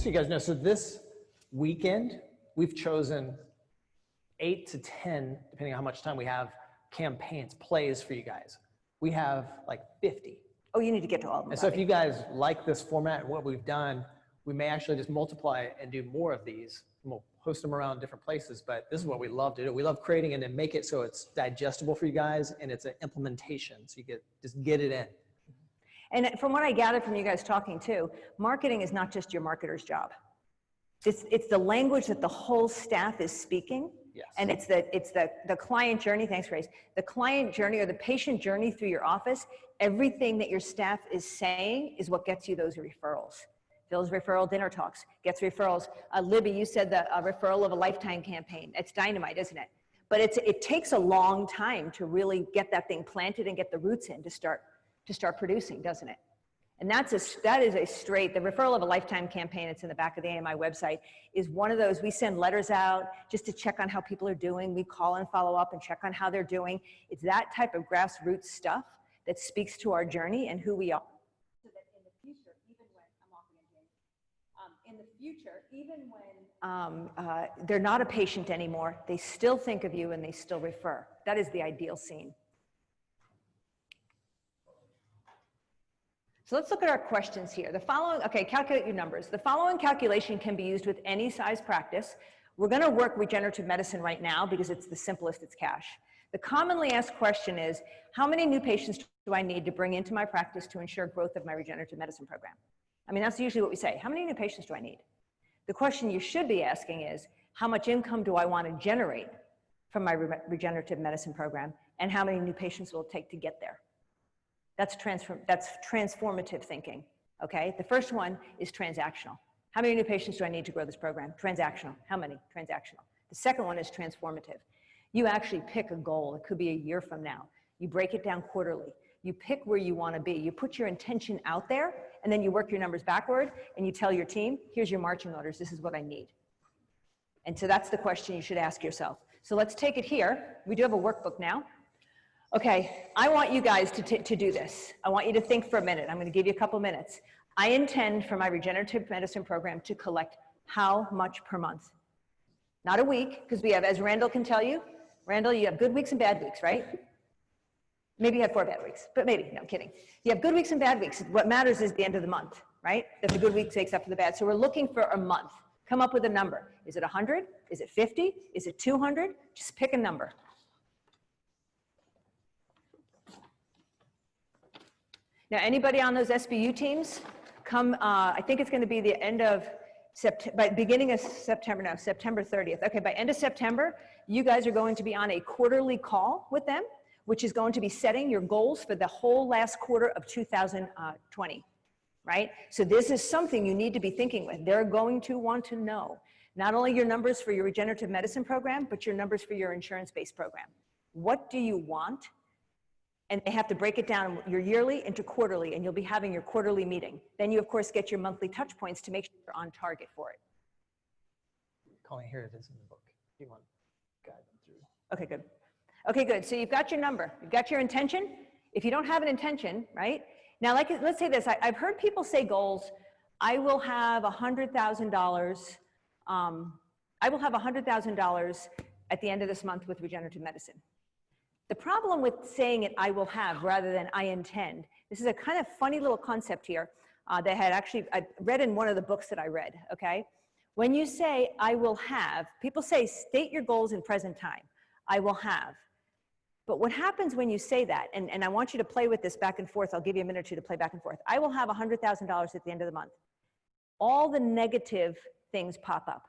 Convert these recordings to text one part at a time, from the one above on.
just so you guys know, so this weekend, we've chosen 8 to 10, depending on how much time we have, campaigns, plays for you guys. We have like 50. Oh, you need to get to all of them. And so if you guys like this format and what we've done, we may actually just multiply it and do more of these. We'll host them around different places, but this is what we love to do. We love creating and then make it so it's digestible for you guys and it's an implementation. So you just get it in. And from what I gathered from you guys talking too, marketing is not just your marketer's job. It's the language that the whole staff is speaking. Yes. And it's the client journey, thanks Grace, the client journey or the patient journey through your office. Everything that your staff is saying is what gets you those referrals. Phil's referral dinner talks, gets referrals. Libby, you said the referral of a lifetime campaign. It's dynamite, isn't it? But it takes a long time to really get that thing planted and get the roots in to start producing, doesn't it? And that is a straight, the referral of a lifetime campaign, it's in the back of the AMI website, is one of those, we send letters out just to check on how people are doing. We call and follow up and check on how they're doing. It's that type of grassroots stuff that speaks to our journey and who we are. So that in the future, even when, I'm off again, Jane. In the future, even when they're not a patient anymore, they still think of you and they still refer. That is the ideal scene. So let's look at our questions here. The following, okay, calculate your numbers. The following calculation can be used with any size practice. We're gonna work regenerative medicine right now because it's the simplest, it's cash. The commonly asked question is, how many new patients do I need to bring into my practice to ensure growth of my regenerative medicine program? I mean, that's usually what we say. How many new patients do I need? The question you should be asking is, how much income do I want to generate from my regenerative medicine program, and how many new patients will it take to get there? That's transformative thinking, okay? The first one is transactional. How many new patients do I need to grow this program? Transactional. How many? Transactional. The second one is transformative. You actually pick a goal. It could be a year from now. You break it down quarterly. You pick where you want to be. You put your intention out there, and then you work your numbers backward, and you tell your team, here's your marching orders. This is what I need. And so that's the question you should ask yourself. So let's take it here. We do have a workbook now. Okay, I want you guys to do this. I want you to think for a minute. I'm going to give you a couple minutes. I intend for my regenerative medicine program to collect how much per month? Not a week, because we have, as Randall can tell you, Randall, you have good weeks and bad weeks, right? Maybe you have 4 bad weeks, but maybe, no, I'm kidding. You have good weeks and bad weeks. What matters is the end of the month, right? That the good week takes up for the bad. So we're looking for a month. Come up with a number. Is it 100? Is it 50? Is it 200? Just pick a number. Now, anybody on those SBU teams, come, I think it's going to be the end of September, beginning of September, no, September 30th. Okay, by end of September, you guys are going to be on a quarterly call with them, which is going to be setting your goals for the whole last quarter of 2020, right? So this is something you need to be thinking with. They're going to want to know not only your numbers for your regenerative medicine program, but your numbers for your insurance-based program. What do you want? And they have to break it down your yearly into quarterly, and you'll be having your quarterly meeting. Then you, of course, get your monthly touch points to make sure you're on target for it. Colleen, here it is in the book. You want to guide them through. Okay, good. Okay, good. So you've got your number. You've got your intention. If you don't have an intention, right? Now, like, let's say this. I've heard people say goals. I will have $100,000. I will have $100,000 at the end of this month with regenerative medicine. The problem with saying it, I will have, rather than I intend, this is a kind of funny little concept here that I read in one of the books that I read, okay? When you say, I will have, people say, state your goals in present time. I will have. But what happens when you say that, and I want you to play with this back and forth, I'll give you a minute or two to play back and forth. I will have $100,000 at the end of the month. All the negative things pop up.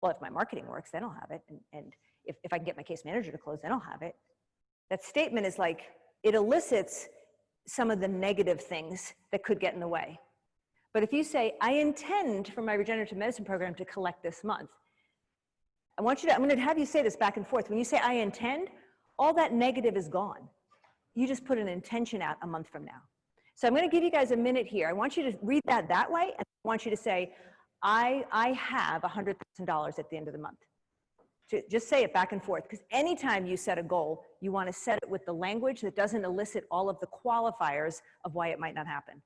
Well, if my marketing works, then I'll have it. And if I can get my case manager to close, then I'll have it. That statement is like, it elicits some of the negative things that could get in the way. But if you say, I intend for my regenerative medicine program to collect this month, I'm going to have you say this back and forth. When you say I intend, all that negative is gone. You just put an intention out a month from now. So I'm going to give you guys a minute here. I want you to read that way, and I want you to say, I have $100,000 at the end of the month. Just say it back and forth, because anytime you set a goal, you want to set it with the language that doesn't elicit all of the qualifiers of why it might not happen.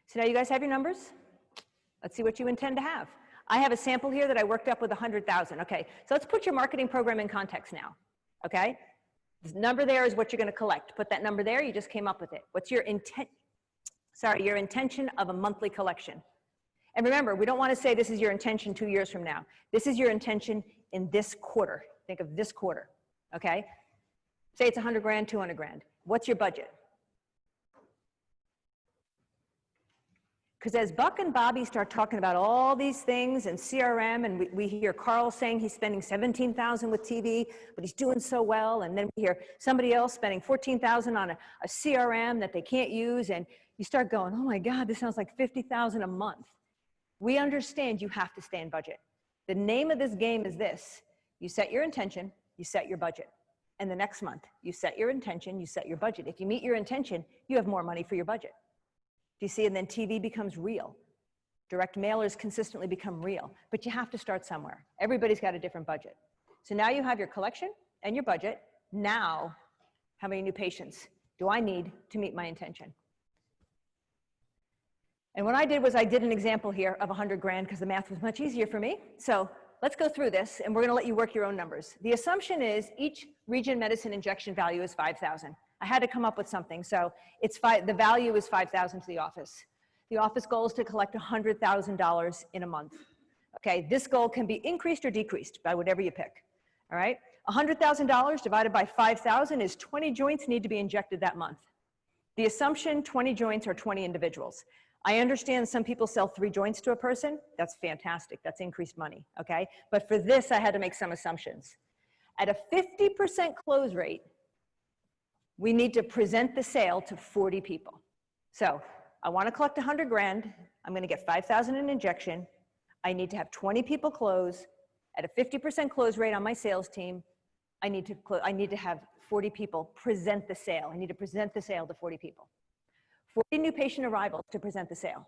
So now you guys have your numbers. Let's see what you intend to have. I have a sample here that I worked up with 100,000. Okay, so let's put your marketing program in context now. Okay, this number there is what you're going to collect. Put that number there. You just came up with it. What's your intent? Sorry, your intention of a monthly collection. And remember, we don't want to say this is your intention 2 years from now. This is your intention in this quarter. Think of this quarter. Okay, say it's 100 grand, 200 grand. What's your budget? Because as Buck and Bobby start talking about all these things and CRM, and we hear Carl saying he's spending 17,000 with TV, but he's doing so well, and then we hear somebody else spending 14,000 on a CRM that they can't use, and you start going, oh my God, this sounds like 50,000 a month. We understand you have to stay in budget. The name of this game is this: you set your intention, you set your budget. And the next month, you set your intention, you set your budget. If you meet your intention, you have more money for your budget. Do you see? And then TV becomes real. Direct mailers consistently become real, but you have to start somewhere. Everybody's got a different budget. So now you have your collection and your budget. Now, how many new patients do I need to meet my intention? And what I did was I did an example here of 100 grand because the math was much easier for me. So let's go through this, and we're going to let you work your own numbers. The assumption is each Regen Medicine injection value is 5,000. I had to come up with something, so the value is 5,000 to the office. The office goal is to collect $100,000 in a month. Okay, this goal can be increased or decreased by whatever you pick. All right, $100,000 divided by 5,000 is 20 joints need to be injected that month. The assumption, 20 joints are 20 individuals. I understand some people sell 3 joints to a person. That's fantastic. That's increased money, okay? But for this, I had to make some assumptions. At a 50% close rate, we need to present the sale to 40 people. So I want to collect 100 grand. I'm going to get 5,000 in injection. I need to have 20 people close. At a 50% close rate on my sales team, I need to have 40 people present the sale. I need to present the sale to 40 people. 40 new patient arrivals to present the sale.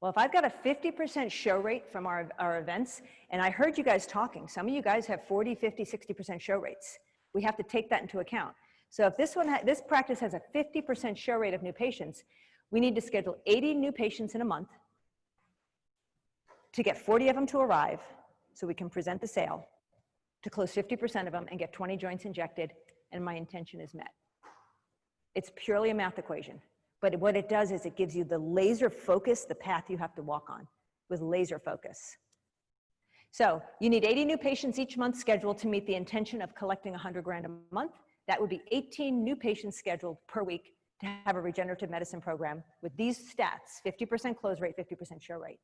Well, if I've got a 50% show rate from our events, and I heard you guys talking, some of you guys have 40, 50, 60% show rates. We have to take that into account. So if this practice has a 50% show rate of new patients, we need to schedule 80 new patients in a month to get 40 of them to arrive so we can present the sale, to close 50% of them and get 20 joints injected, and my intention is met. It's purely a math equation, but what it does is it gives you the laser focus, the path you have to walk on with laser focus. So you need 80 new patients each month scheduled to meet the intention of collecting 100 grand a month. That would be 18 new patients scheduled per week to have a regenerative medicine program with these stats: 50% close rate, 50% show rate.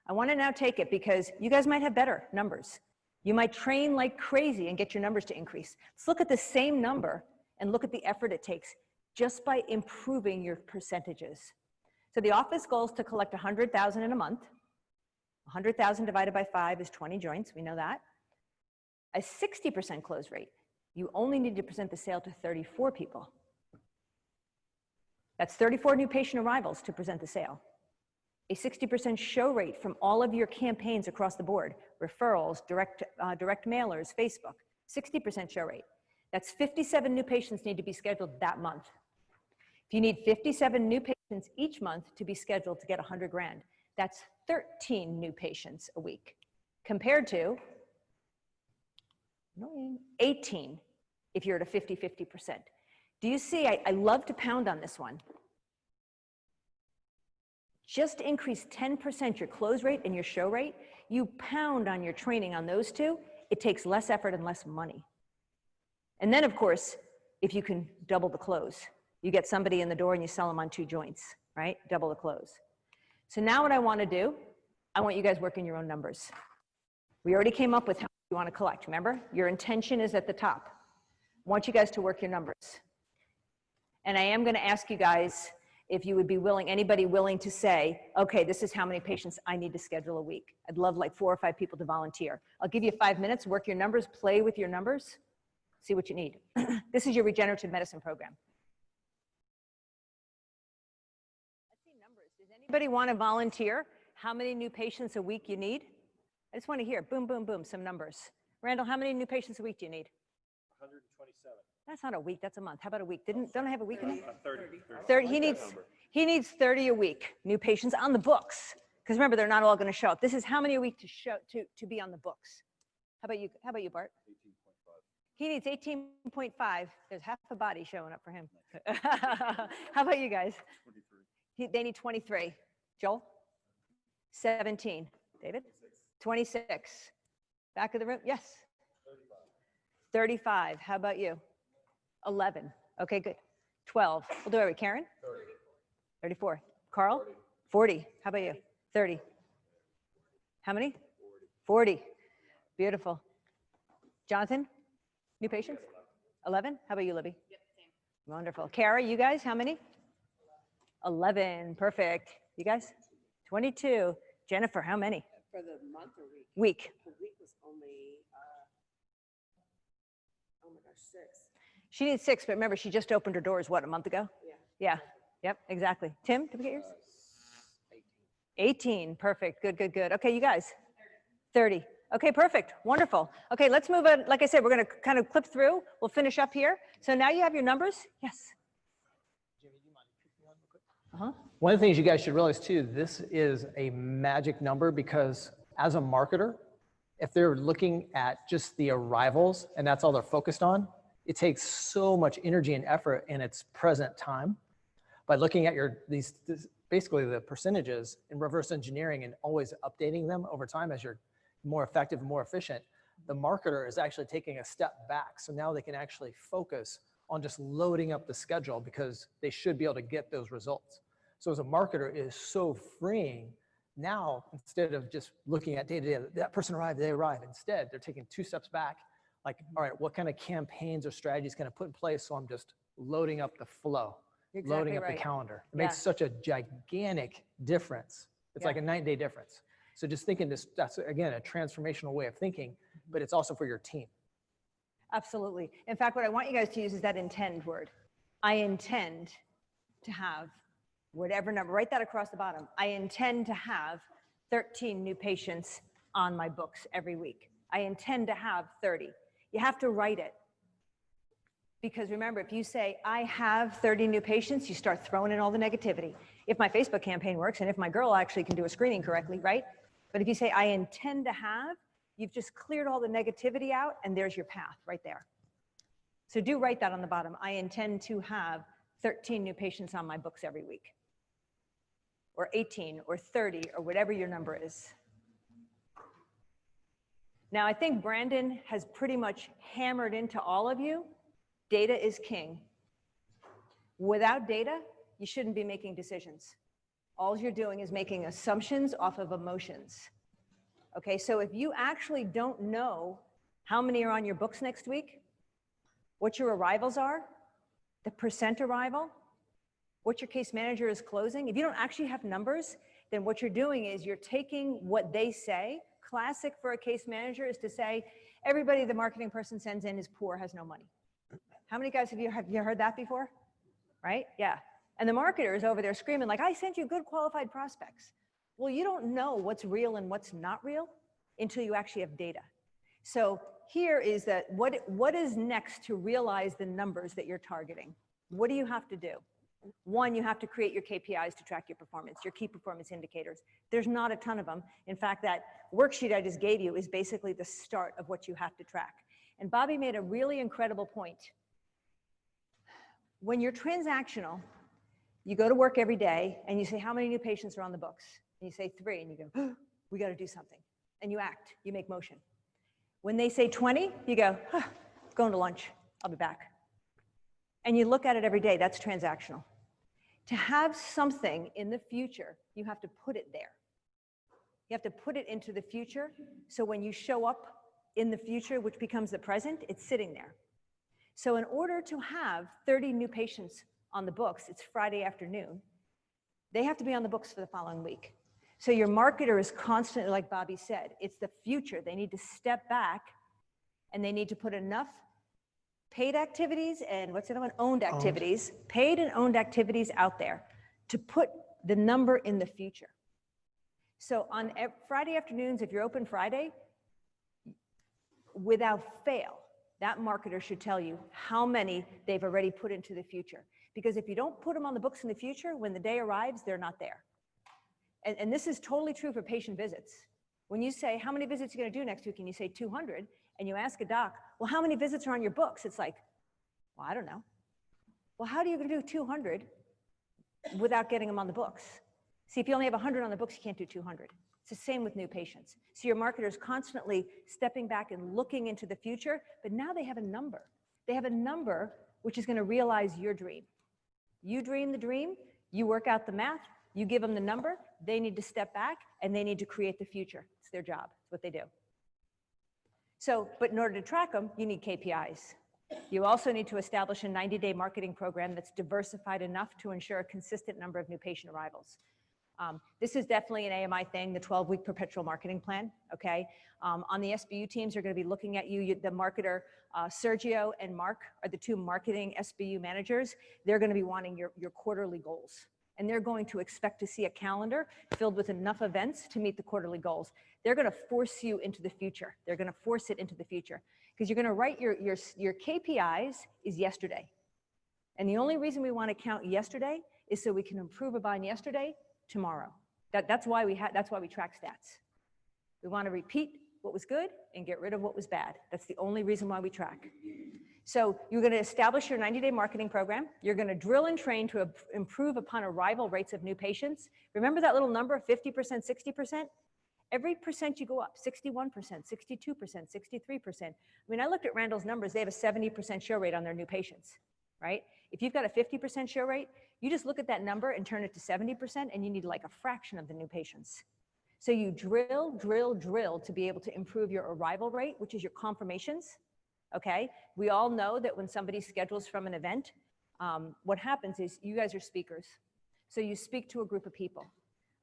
I want to now take it because you guys might have better numbers. You might train like crazy and get your numbers to increase. Let's look at the same number and look at the effort it takes just by improving your percentages. So the office goal is to collect 100,000 in a month. 100,000 divided by 5 is 20 joints, we know that. A 60% close rate. You only need to present the sale to 34 people. That's 34 new patient arrivals to present the sale. A 60% show rate from all of your campaigns across the board, referrals, direct mailers, Facebook, 60% show rate. That's 57 new patients need to be scheduled that month. If you need 57 new patients each month to be scheduled to get 100 grand, that's 13 new patients a week, compared to 18 if you're at a 50-50%. Do you see, I love to pound on this one. Just increase 10% your close rate and your show rate. You pound on your training on those two, it takes less effort and less money. And then of course, if you can double the close, you get somebody in the door and you sell them on 2 joints, right? Double the close. So now what I want to do, I want you guys working your own numbers. We already came up with how you want to collect, remember? Your intention is at the top. I want you guys to work your numbers. And I am going to ask you guys if you would be willing, anybody willing to say, okay, this is how many patients I need to schedule a week. I'd love like 4 or 5 people to volunteer. I'll give you 5 minutes, work your numbers, play with your numbers, see what you need. This is your regenerative medicine program. Let's see numbers. Does anybody want to volunteer how many new patients a week you need? I just want to hear, boom, boom, boom, some numbers. Randall, how many new patients a week do you need? 127. That's not a week, that's a month. How about a week? Don't I have a week in it? 30. 30. He needs 30 a week, new patients on the books. Because remember, they're not all going to show up. This is how many a week to be on the books. How about you? How about you, Bart? 18.5. He needs 18.5. There's half a body showing up for him. How about you guys? 23. They need 23. Joel? 17. David? 26. Back of the room? Yes. 35. How about you? 11. Okay, good. 12. We'll do it. Karen? 30. 34. Carl? 40. How about you? 30. How many? 40. Beautiful. Jonathan? New patients? 11. How about you, Libby? Yep, same. Wonderful. Kara, you guys, how many? 11. Perfect. You guys? 22. Jennifer, how many? For the month or week? Week. The week was only, oh my gosh, 6. She needs 6, but remember, she just opened her doors, what, a month ago? Yeah. Yeah. Yep, exactly. Tim, did we get yours? 18. Perfect. Good, good, good. Okay, you guys? 30. Okay, perfect. Wonderful. Okay, let's move on. Like I said, we're going to kind of clip through. We'll finish up here. So now you have your numbers? Yes. Jimmy, do you mind picking one real quick? Uh-huh. One of the things you guys should realize too, this is a magic number because as a marketer, if they're looking at just the arrivals and that's all they're focused on, it takes so much energy and effort in its present time. By looking at basically the percentages and reverse engineering and always updating them over time as you're more effective and more efficient, the marketer is actually taking a step back. So now they can actually focus on just loading up the schedule because they should be able to get those results. So as a marketer, it is so freeing. Now, instead of just looking at day to day, that person arrived, they arrived. Instead, they're taking 2 steps back. Like, all right, what kind of campaigns or strategies can I put in place so I'm just loading up the flow, loading up the calendar. It makes such a gigantic difference. It's like a 9-day difference. So just thinking that's again, a transformational way of thinking, but it's also for your team. Absolutely. In fact, what I want you guys to use is that intend word. I intend to have whatever number, write that across the bottom. I intend to have 13 new patients on my books every week. I intend to have 30. You have to write it. Because remember, if you say, I have 30 new patients, you start throwing in all the negativity. If my Facebook campaign works and if my girl actually can do a screening correctly, right? But if you say, I intend to have, you've just cleared all the negativity out and there's your path right there. So do write that on the bottom. I intend to have 13 new patients on my books every week. Or 18 or 30 or whatever your number is. Now, I think Brandon has pretty much hammered into all of you, data is king. Without data, you shouldn't be making decisions. All you're doing is making assumptions off of emotions. Okay, so if you actually don't know how many are on your books next week, what your arrivals are, the percent arrival, what your case manager is closing, if you don't actually have numbers, then what you're doing is you're taking what they say. Classic for a case manager is to say, everybody the marketing person sends in is poor, has no money. How many guys have you heard that before? Right? Yeah. And the marketer is over there screaming like, I sent you good qualified prospects. Well, you don't know what's real and what's not real until you actually have data. So here is that what is next to realize the numbers that you're targeting? What do you have to do? One, you have to create your KPIs to track your performance, your key performance indicators. There's not a ton of them. In fact, that worksheet I just gave you is basically the start of what you have to track. And Bobby made a really incredible point. When you're transactional, you go to work every day and you say, how many new patients are on the books? And you say 3, and you go, oh, we got to do something. And you act, you make motion. When they say 20, you go, going to lunch, I'll be back. And you look at it every day, that's transactional. To have something in the future, you have to put it there. You have to put it into the future, so when you show up in the future, which becomes the present, it's sitting there. So in order to have 30 new patients on the books, it's Friday afternoon, they have to be on the books for the following week. So your marketer is constantly, like Bobby said, it's the future. They need to step back and they need to put enough paid activities and what's the other one? Owned activities, paid and owned activities out there to put the number in the future. So on Friday afternoons, if you're open Friday, without fail, that marketer should tell you how many they've already put into the future. Because if you don't put them on the books in the future, when the day arrives, they're not there. And this is totally true for patient visits. When you say, how many visits are you going to do next week? And you say 200, and you ask a doc, well, how many visits are on your books? It's like, well, I don't know. Well, how are you going to do 200 without getting them on the books? See, if you only have 100 on the books, you can't do 200. It's the same with new patients. So your marketer's constantly stepping back and looking into the future, but now they have a number. They have a number which is going to realize your dream. You dream the dream, you work out the math, you give them the number, they need to step back and they need to create the future. It's their job, it's what they do. So, but in order to track them, you need KPIs. You also need to establish a 90-day marketing program that's diversified enough to ensure a consistent number of new patient arrivals. This is definitely an AMI thing, the 12-week perpetual marketing plan, okay? On the SBU teams, they're gonna be looking at you, the marketer, Sergio and Mark are the two marketing SBU managers. They're gonna be wanting your quarterly goals. And they're going to expect to see a calendar filled with enough events to meet the quarterly goals. They're gonna force you into the future. They're gonna force it into the future. Because you're gonna write your KPIs is yesterday. And the only reason we wanna count yesterday is so we can improve upon yesterday tomorrow. That's why we track stats. We want to repeat what was good and get rid of what was bad. That's the only reason why we track. So you're going to establish your 90-day marketing program. You're going to drill and train to improve upon arrival rates of new patients. Remember that little number, 50%, 60%? Every percent you go up, 61%, 62%, 63%. I mean, I looked at Randall's numbers. They have a 70% show rate on their new patients, right? If you've got a 50% show rate, you just look at that number and turn it to 70%, and you need like a fraction of the new patients. So you drill, drill, drill to be able to improve your arrival rate, which is your confirmations, okay? We all know that when somebody schedules from an event, what happens is you guys are speakers. So you speak to a group of people,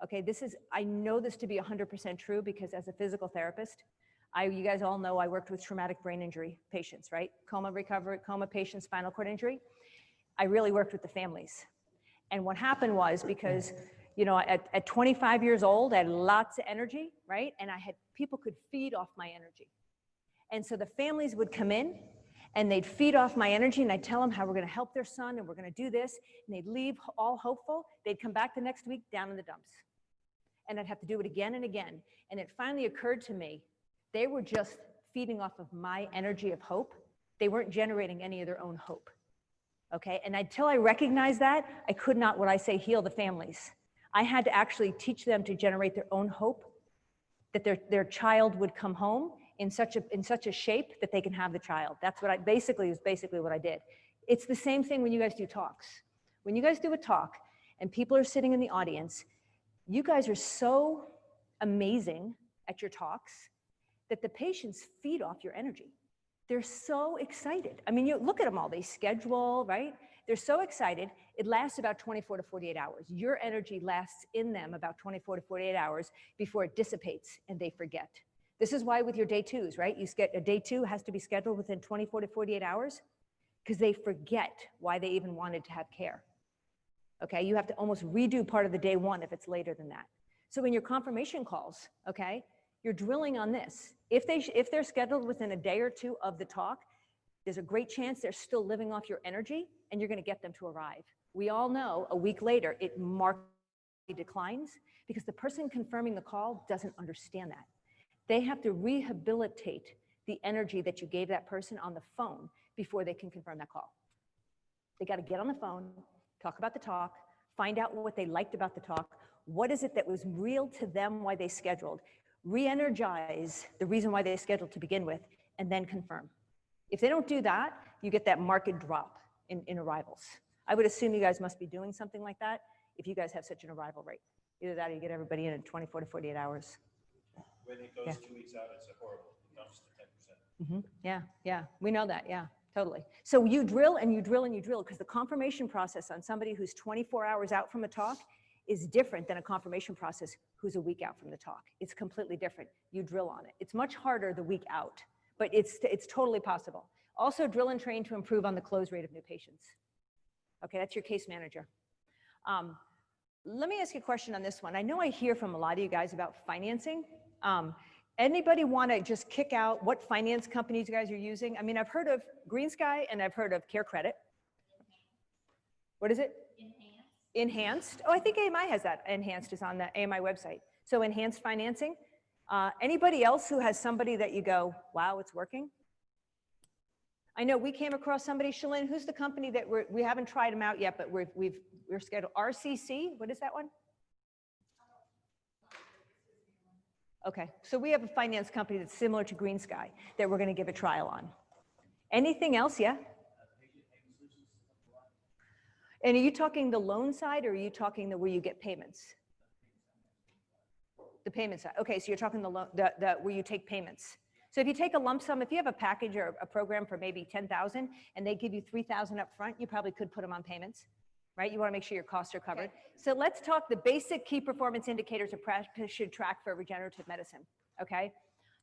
okay? I know this to be 100% true because as a physical therapist, you guys all know I worked with traumatic brain injury patients, right? Coma recovery, coma patients, spinal cord injury. I really worked with the families. And what happened was because, you know, at 25 years old, I had lots of energy, right? And people could feed off my energy. And so the families would come in and they'd feed off my energy and I'd tell them how we're gonna help their son and we're gonna do this. And they'd leave all hopeful. They'd come back the next week down in the dumps. And I'd have to do it again and again. And it finally occurred to me, they were just feeding off of my energy of hope. They weren't generating any of their own hope. Okay, and until I recognized that, I could not, what I say, heal the families. I had to actually teach them to generate their own hope, that their child would come home in such a shape that they can have the child. That's what basically what I did. It's the same thing when you guys do talks. When you guys do a talk and people are sitting in the audience, you guys are so amazing at your talks that the patients feed off your energy. They're so excited. I mean, you look at them all, they schedule, right? They're so excited. It lasts about 24 to 48 hours. Your energy lasts in them about 24 to 48 hours before it dissipates and they forget. This is why with your day twos, right? A day two has to be scheduled within 24 to 48 hours because they forget why they even wanted to have care. Okay, you have to almost redo part of the day one if it's later than that. So in your confirmation calls, okay, you're drilling on this. If they're scheduled within a day or two of the talk, there's a great chance they're still living off your energy and you're gonna get them to arrive. We all know a week later, it markedly declines because the person confirming the call doesn't understand that. They have to rehabilitate the energy that you gave that person on the phone before they can confirm that call. They gotta get on the phone, talk about the talk, find out what they liked about the talk, what is it that was real to them, why they scheduled, re-energize the reason why they scheduled to begin with, and then confirm. If they don't do that, you get that market drop in arrivals. I would assume you guys must be doing something like that if you guys have such an arrival rate. Either that or you get everybody in 24 to 48 hours. When it goes 2 weeks out, it's horrible. It comes to 10%. Yeah, we know that, yeah, totally. So you drill and you drill and you drill because the confirmation process on somebody who's 24 hours out from a talk is different than a confirmation process who's a week out from the talk. It's completely different. You drill on it. It's much harder the week out, but it's totally possible. Also drill and train to improve on the close rate of new patients. Okay, that's your case manager. Let me ask you a question on this one. I know I hear from a lot of you guys about financing. Anybody want to just kick out what finance companies you guys are using? I mean, I've heard of Green Sky and I've heard of Care Credit. What is it? Enhanced. Oh, I think AMI has that. Enhanced is on the AMI website. So enhanced financing. Anybody else who has somebody that you go, wow, it's working? I know we came across somebody, Shalyn, who's the company that we haven't tried them out yet, but we're scheduled. RCC, what is that one? Okay, so we have a finance company that's similar to Green Sky that we're going to give a trial on. Anything else? Yeah. And are you talking the loan side, or are you talking the where you get payments? The payment side. Okay, so you're talking the loan, the where you take payments. So if you take a lump sum, if you have a package or a program for maybe 10,000 and they give you 3,000 up front, you probably could put them on payments, right? You want to make sure your costs are covered. Okay. So let's talk the basic key performance indicators a practice should track for regenerative medicine, okay?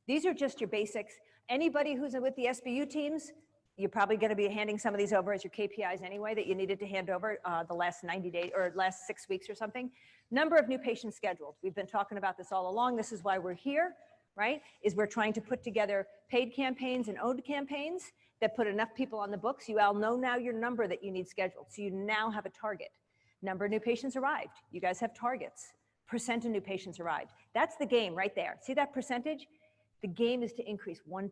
These are just your basics. Anybody who's with the SBU teams, you're probably going to be handing some of these over as your KPIs anyway that you needed to hand over the last 90 days or last 6 weeks or something. Number of new patients scheduled. We've been talking about this all along. This is why we're here, right? Is we're trying to put together paid campaigns and owned campaigns that put enough people on the books. You all know now your number that you need scheduled. So you now have a target. Number of new patients arrived. You guys have targets. Percent of new patients arrived. That's the game right there. See that percentage? The game is to increase 1%.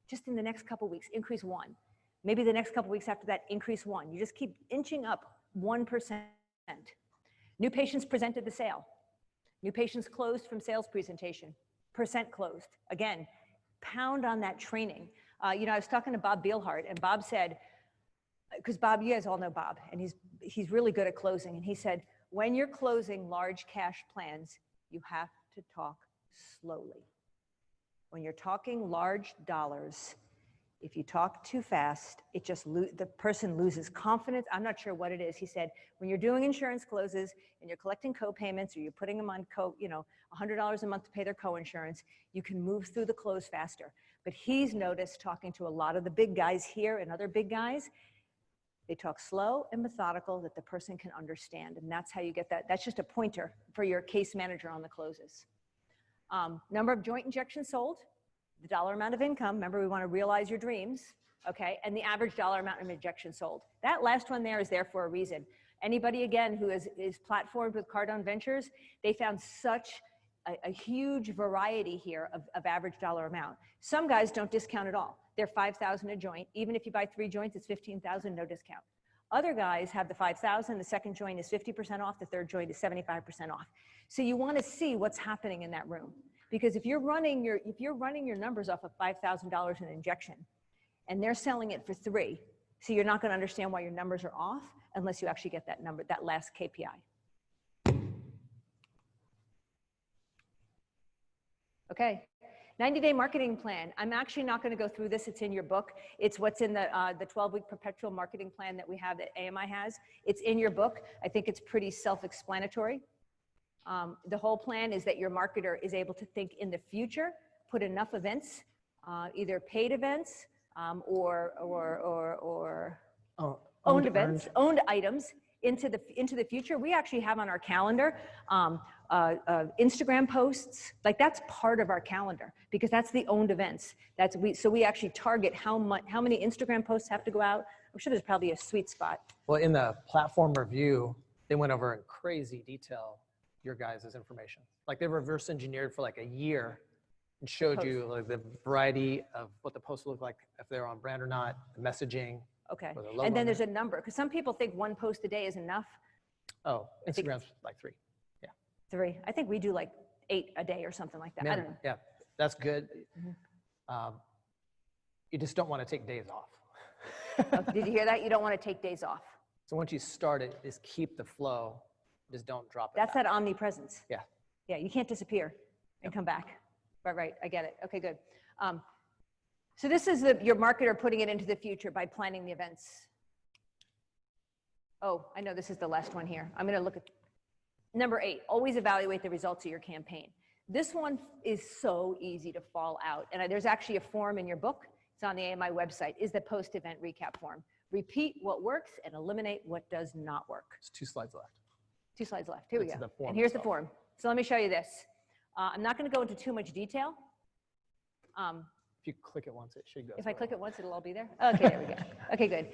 Just in the next couple weeks, increase 1. Maybe the next couple weeks after that, increase 1. You just keep inching up 1%. New patients presented the sale. New patients closed from sales presentation. Percent closed. Again, pound on that training. You know, I was talking to Bob Beilhardt, and Bob said, because Bob, you guys all know Bob, and he's really good at closing. And he said, when you're closing large cash plans, you have to talk slowly. When you're talking large dollars, if you talk too fast, it just the person loses confidence. I'm not sure what it is. He said, when you're doing insurance closes and you're collecting co-payments or you're putting them on $100 a month to pay their co-insurance, you can move through the close faster. But he's noticed talking to a lot of the big guys here and other big guys, they talk slow and methodical that the person can understand. And that's how you get that. That's just a pointer for your case manager on the closes. Number of joint injections sold, the dollar amount of income. Remember, we want to realize your dreams, okay? And the average dollar amount of injections sold. That last one there is there for a reason. Anybody, again, who is platformed with Cardone Ventures, they found such a huge variety here of average dollar amount. Some guys don't discount at all. They're $5,000 a joint. Even if you buy 3 joints, it's $15,000, no discount. Other guys have the $5,000, the second joint is 50% off, the third joint is 75% off. So you want to see what's happening in that room. Because if you're running your numbers off of $5,000 an injection and they're selling it for 3, so you're not going to understand why your numbers are off unless you actually get that number, that last KPI. Okay, 90-day marketing plan. I'm actually not going to go through this. It's in your book. It's what's in the 12-week perpetual marketing plan that we have that AMI has. It's in your book. I think it's pretty self-explanatory. The whole plan is that your marketer is able to think in the future, put enough events, either paid events or owned events, owned items into the future. We actually have on our calendar Instagram posts. Like that's part of our calendar because that's the owned events. So we actually target how many Instagram posts have to go out. I'm sure there's probably a sweet spot. Well, in the platform review, they went over in crazy detail your guys' information. Like they reverse engineered for like a year and showed you like the variety of what the posts look like, if they're on brand or not, the messaging. Okay. And then there's a number, because some people think 1 post a day is enough. Oh, Instagram's like 3. Yeah. 3. I think we do like 8 a day or something like that. I don't know. Yeah, that's good. Mm-hmm. You just don't want to take days off. Oh, did you hear that? You don't want to take days off. So once you start it, just keep the flow. Just don't drop it. That's that omnipresence. Yeah. Yeah, you can't disappear and come back. Right, I get it. Okay, good. So this is your marketer putting it into the future by planning the events. Oh, I know this is the last one here. I'm going to look at number 8. Always evaluate the results of your campaign. This one is so easy to fall out. And there's actually a form in your book. It's on the AMI website, is the post-event recap form. Repeat what works and eliminate what does not work. There's 2 slides left. 2 slides left. Here we go. And here's the form. So let me show you this. I'm not going to go into too much detail. If you click it once, it should go. If I click it once, it'll all be there? Okay, there we go. Okay, good.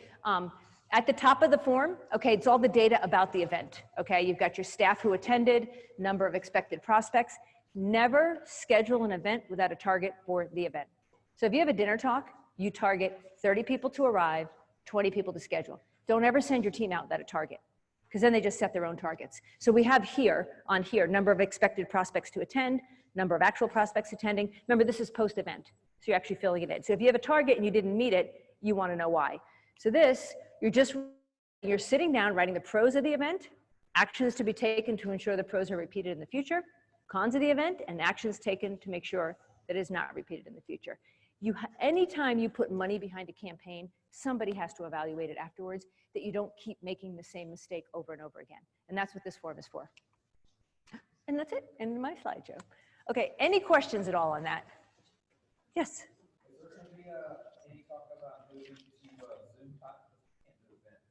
At the top of the form, okay, it's all the data about the event, okay? You've got your staff who attended, number of expected prospects. Never schedule an event without a target for the event. So if you have a dinner talk, you target 30 people to arrive, 20 people to schedule. Don't ever send your team out without a target, because then they just set their own targets. So we have here, on here, number of expected prospects to attend, number of actual prospects attending. Remember, this is post-event, so you're actually filling it in. So if you have a target and you didn't meet it, you want to know why. So this, you're sitting down writing the pros of the event, actions to be taken to ensure the pros are repeated in the future, cons of the event, and actions taken to make sure that it is not repeated in the future. Anytime you put money behind a campaign, somebody has to evaluate it afterwards, that you don't keep making the same mistake over and over again. And that's what this form is for. And that's it, end of my slideshow. Okay, any questions at all on that? Yes? Is there going to be any talk about moving to Zoom type events?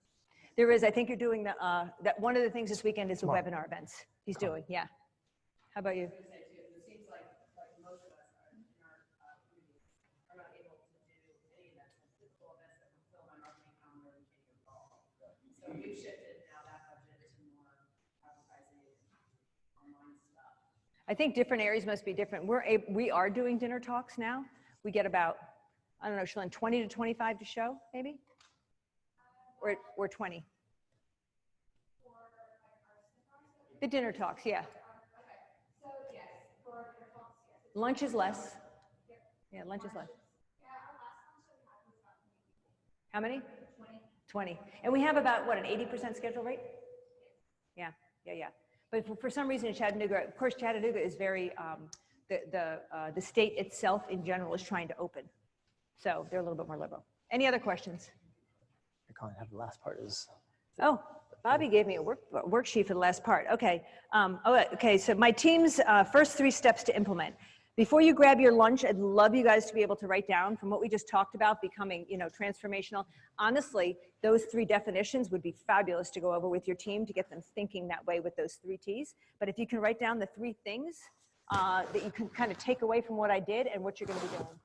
There is, I think you're doing the, that one of the things this weekend is the webinar events he's doing, yeah. How about you? It seems like most of us are in our communities are not able to do any events, physical events that fulfill my marketing calendar and take your call. So we've shifted now that budget to more advertising, online stuff. I think different areas must be different. We are doing dinner talks now. We get about, I don't know, Shalyn, 20 to 25 to show, maybe? Or 20? The dinner talks, yeah. So yes, for your talks, yes. Lunch is less. Yeah, lunch is less. Yeah, our last function we had was about 20 people. How many? 20. 20. And we have about, what, an 80% schedule rate? Yeah. But for some reason in Chattanooga, of course, Chattanooga is very, the state itself in general is trying to open. So they're a little bit more liberal. Any other questions? I can't have the last part is. Oh, Bobby gave me a worksheet for the last part. Okay. Okay, so my team's first 3 steps to implement. Before you grab your lunch, I'd love you guys to be able to write down from what we just talked about becoming, transformational. Honestly, those 3 definitions would be fabulous to go over with your team to get them thinking that way with those 3 T's. But if you can write down the 3 things that you can kind of take away from what I did and what you're going to be doing.